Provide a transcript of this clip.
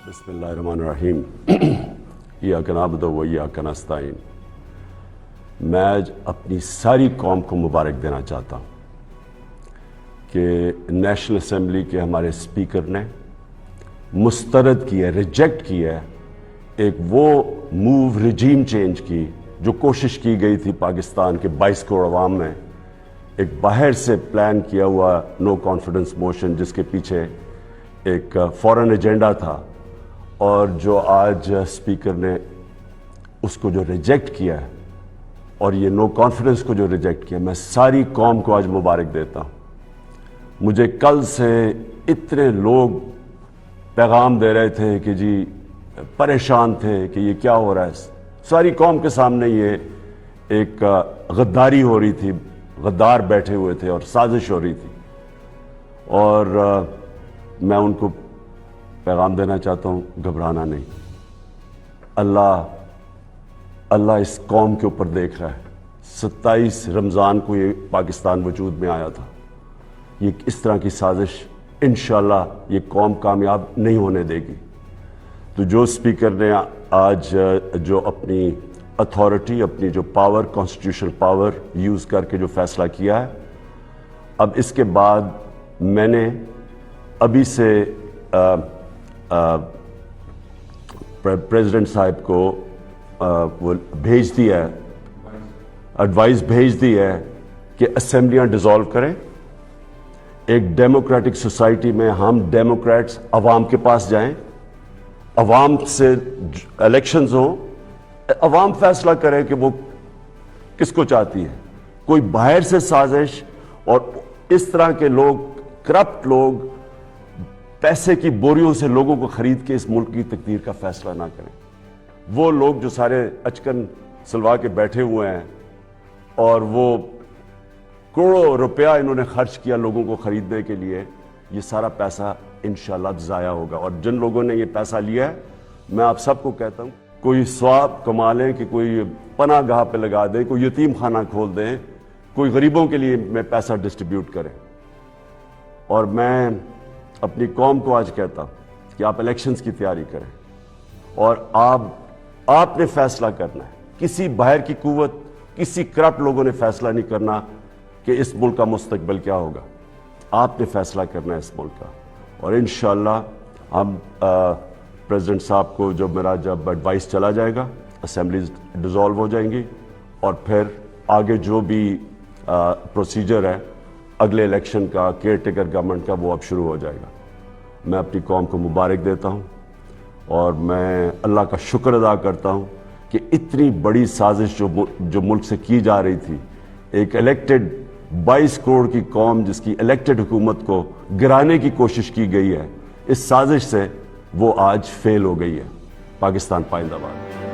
बिस्मिल्लाहिर्रहमानिर्रहीम इय्याका नअबुदु व इय्याका नस्तईन। मैं आज अपनी सारी कौम को मुबारक देना चाहता हूँ कि नेशनल असम्बली के हमारे स्पीकर ने मुस्तरद किया, रिजेक्ट किया एक वो मूव रजीम चेंज की जो कोशिश की गई थी पाकिस्तान के 22 करोड़ अवाम में, एक बाहर से प्लान किया हुआ नो कॉन्फिडेंस मोशन जिसके पीछे एक फॉरेन एजेंडा था, और जो आज स्पीकर ने उसको जो रिजेक्ट किया है और ये नो कॉन्फिडेंस को जो रिजेक्ट किया, मैं सारी कौम को आज मुबारक देता हूँ। मुझे कल से इतने लोग पैगाम दे रहे थे कि जी परेशान थे कि ये क्या हो रहा है, सारी कौम के सामने ये एक गद्दारी हो रही थी, गद्दार बैठे हुए थे और साजिश हो रही थी। और मैं उनको पैगाम देना चाहता हूँ, घबराना नहीं, अल्लाह इस कौम के ऊपर देख रहा है। 27 रमज़ान को ये पाकिस्तान वजूद में आया था। ये इस तरह की साजिश इंशाअल्लाह ये कौम कामयाब नहीं होने देगी। तो जो स्पीकर ने आज जो अपनी अथॉरिटी, अपनी जो पावर, कॉन्स्टिट्यूशनल पावर यूज़ करके जो फैसला किया है, अब इसके बाद मैंने अभी से प्रेसिडेंट साहब को वो भेज दिया है, एडवाइस भेज दी है कि असेंबलियां डिसॉल्व करें। एक डेमोक्रेटिक सोसाइटी में हम डेमोक्रेट्स अवाम के पास जाएं, अवाम से इलेक्शंस हो, अवाम फैसला करे कि वो किसको चाहती है। कोई बाहर से साजिश और इस तरह के लोग, करप्ट लोग, पैसे की बोरियों से लोगों को खरीद के इस मुल्क की तकदीर का फैसला ना करें। वो लोग जो सारे अचकन सलवा के बैठे हुए हैं और वो करोड़ों रुपया इन्होंने खर्च किया लोगों को खरीदने के लिए, ये सारा पैसा इंशाल्लाह ज़ाया होगा। और जिन लोगों ने ये पैसा लिया है, मैं आप सबको कहता हूँ, कोई स्वाब कमा लें कि कोई पनाह गाह पे लगा दें, कोई यतीम खाना खोल दें, कोई गरीबों के लिए मैं पैसा डिस्ट्रीब्यूट करें। और मैं अपनी कौम को आज कहता हूँ कि आप इलेक्शंस की तैयारी करें और आपने फैसला करना है। किसी बाहर की कुव्वत, किसी करप्ट लोगों ने फैसला नहीं करना कि इस मुल्क का मुस्तकबिल क्या होगा। आपने फैसला करना है इस मुल्क का। और इंशाअल्लाह हम प्रेसिडेंट साहब को जब एडवाइस चला जाएगा, असेंबलीज डिसॉल्व हो जाएंगी और फिर आगे जो भी प्रोसीजर है अगले इलेक्शन का, केयर टेकर गवर्नमेंट का, वो अब शुरू हो जाएगा। मैं अपनी कौम को मुबारक देता हूँ और मैं अल्लाह का शुक्र अदा करता हूँ कि इतनी बड़ी साजिश जो मुल्क से की जा रही थी, एक इलेक्टेड 22 करोड़ की कौम जिसकी इलेक्टेड हुकूमत को गिराने की कोशिश की गई है, इस साजिश से वो आज फेल हो गई है। पाकिस्तान पाइंदाबाद।